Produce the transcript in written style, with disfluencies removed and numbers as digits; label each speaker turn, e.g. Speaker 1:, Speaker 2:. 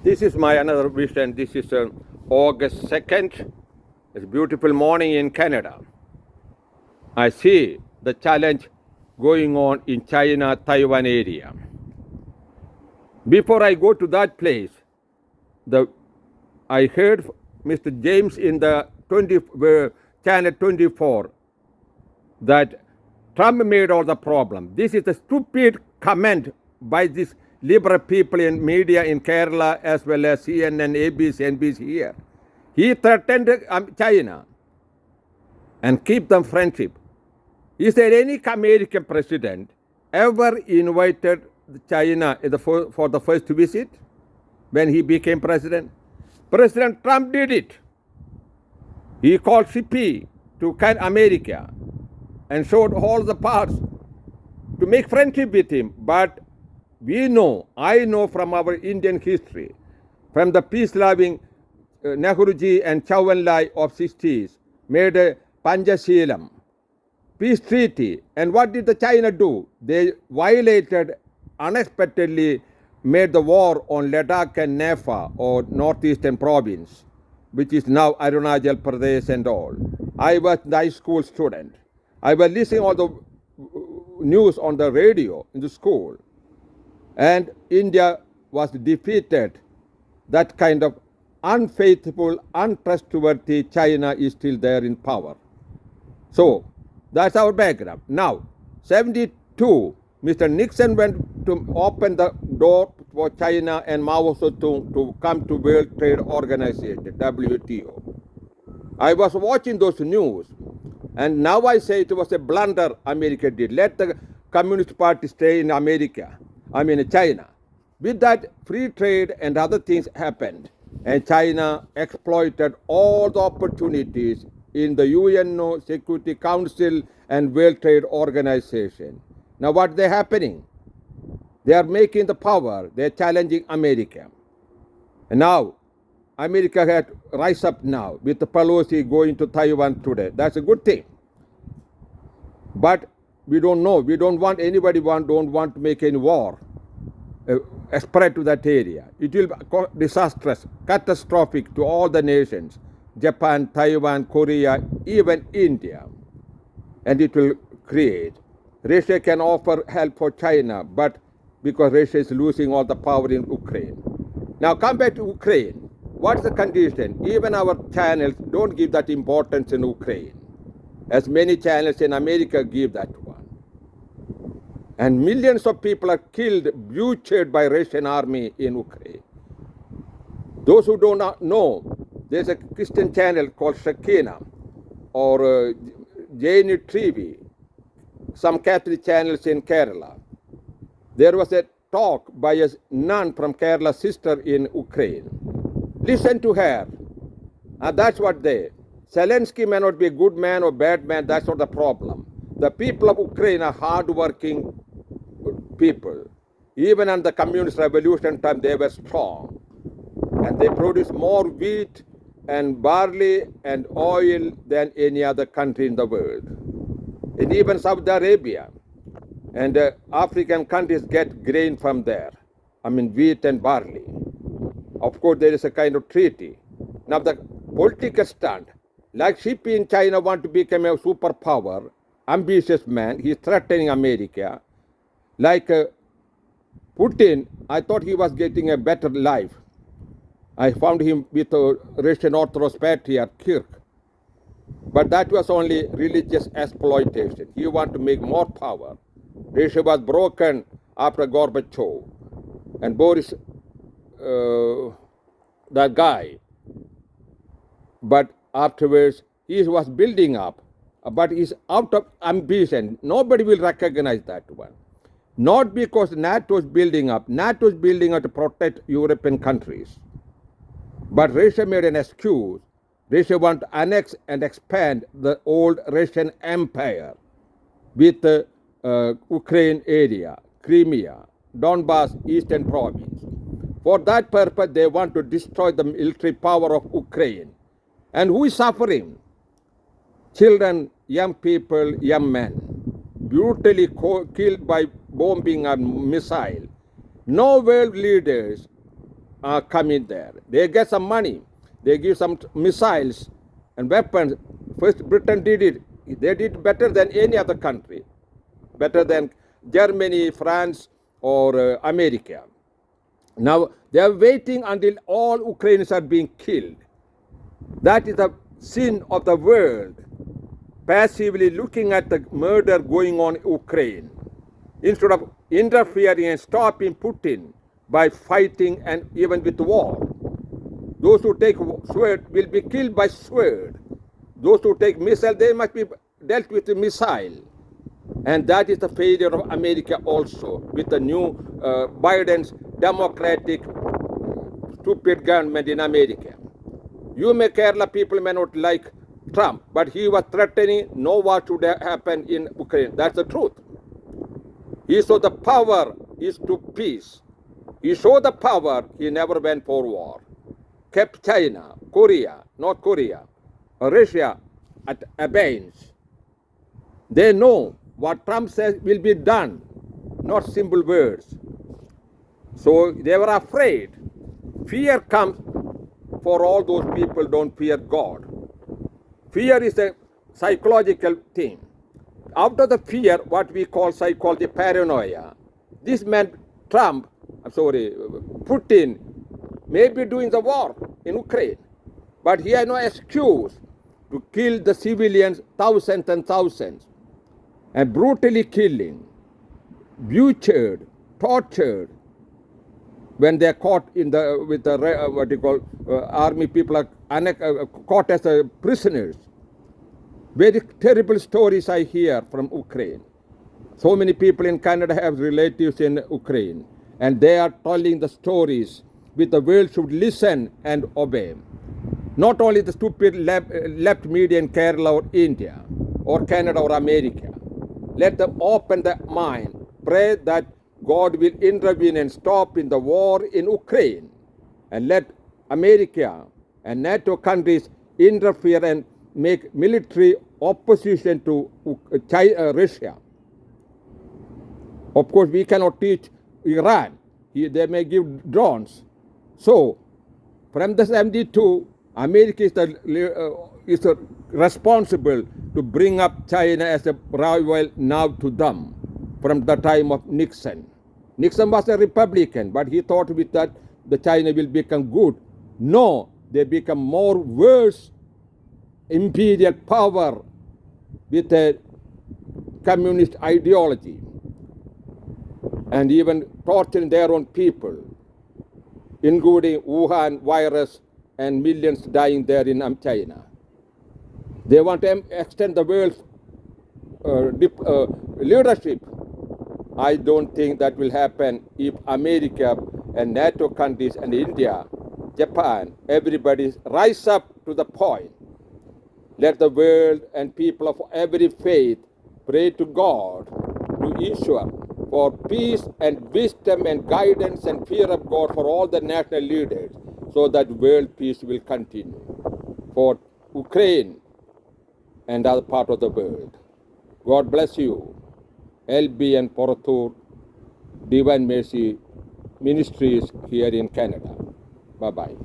Speaker 1: This is my another vision. This is August 2nd. It's a beautiful morning in Canada. I see the challenge going on in China, Taiwan area. Before I go to that place, I heard Mr. James in the channel 24 that Trump made all the problem. This is a stupid comment by these liberal people in media in Kerala as well as CNN, ABC, NBC here. He threatened China and keep them friendship. Is there any American president ever invited China for the first visit when he became president? President Trump did it. He called CP to America and showed all the parts to make friendship with him. But I know from our Indian history, from the peace-loving Nehruji and Chow Enlai of 60s, made a Panchashilam peace treaty. And what did the China do? They violated, unexpectedly made the war on Ladakh and Nepal or northeastern province, which is now Arunachal Pradesh and all. I was a high school student. I was listening all the news on the radio in the school. And India was defeated. That kind of unfaithful, untrustworthy China is still there in power. So that's our background. Now, 72, Mr. Nixon went to open the door for China and Mao Zedong to come to World Trade Organization, WTO. I was watching those news, and now I say it was a blunder America did. Let the Communist Party stay in China. With that, free trade and other things happened, and China exploited all the opportunities in the UN Security Council and World Trade Organization. Now what is happening? They are making the power, they are challenging America. And now, America had rise up now with the Pelosi going to Taiwan today. That's a good thing. But we don't know. We don't want don't want to make any war spread to that area. It will be disastrous, catastrophic to all the nations. Japan, Taiwan, Korea, even India. And it will create. Russia can offer help for China, but because Russia is losing all the power in Ukraine. Now come back to Ukraine. What's the condition? Even our channels don't give that importance in Ukraine, as many channels in America give that one. And millions of people are killed, butchered by Russian army in Ukraine. Those who do not know, there's a Christian channel called Shekina or Jaini Trivi, some Catholic channels in Kerala. There was a talk by a nun from Kerala, sister in Ukraine. Listen to her. And that's what Zelensky may not be a good man or bad man, that's not the problem. The people of Ukraine are hard-working people. Even in the communist revolution time, they were strong. And they produced more wheat and barley and oil than any other country in the world. And even Saudi Arabia and African countries get grain from there. Wheat and barley. Of course, there is a kind of treaty. Now, the political stand, like Xi in China want to become a superpower, ambitious man, he's threatening America. Like Putin, I thought he was getting a better life. I found him with a Russian Orthodox Patriarch Kirk. But that was only religious exploitation. He wanted to make more power. Russia was broken after Gorbachev. And Boris, that guy. But afterwards, he was building up. But he's out of ambition. Nobody will recognize that one. Not because NATO is building up. NATO is building up to protect European countries. But Russia made an excuse. Russia wants to annex and expand the old Russian Empire with the Ukraine area, Crimea, Donbass, Eastern Province. For that purpose, they want to destroy the military power of Ukraine. And who is suffering? Children, young people, young men, brutally killed by bombing and missile. No world leaders come in there. They get some money. They give some missiles and weapons. First, Britain did it. They did better than any other country, better than Germany, France, or America. Now, they are waiting until all Ukrainians are being killed. That is the sin of the world, passively looking at the murder going on in Ukraine, instead of interfering and stopping Putin by fighting and even with war. Those who take sword will be killed by sword. Those who take missile, they must be dealt with a missile. And that is the failure of America also, with the new Biden's democratic stupid government in America. You may Kerala people may not like Trump, but he was threatening no war should happen in Ukraine. That's the truth. He saw the power is to peace. He showed the power, he never went for war. Kept China, Korea, North Korea, Russia at abeyance. They know what Trump says will be done, not simple words. So they were afraid. Fear comes for all those people don't fear God. Fear is a psychological thing. Out of the fear, what we call psychology paranoia. This man, Putin, may be doing the war in Ukraine, but he has no excuse to kill the civilians, thousands and thousands, and brutally killing, butchered, tortured. When they are caught in the with the what you call army people are caught as prisoners. Very terrible stories I hear from Ukraine. So many people in Canada have relatives in Ukraine, and they are telling the stories which the world should listen and obey. Not only the stupid left media in Kerala or India or Canada or America. Let them open their mind. Pray that God will intervene and stop in the war in Ukraine, and let America and NATO countries interfere and make military opposition to Russia. Of course, we cannot teach Iran. They may give drones. So, from the 72, America is responsible to bring up China as a rival now to them from the time of Nixon. Nixon was a Republican, but he thought with that the China will become good. No, they become more worse imperial power with a communist ideology and even torturing their own people, including Wuhan virus and millions dying there in China. They want to extend the world's leadership. I don't think that will happen if America and NATO countries and India, Japan, everybody rise up to the point. Let the world and people of every faith pray to God, to Ishwar, for peace and wisdom and guidance and fear of God for all the national leaders, so that world peace will continue for Ukraine and other part of the world. God bless you. LB and Poratur Divine Mercy Ministries here in Canada. Bye-bye.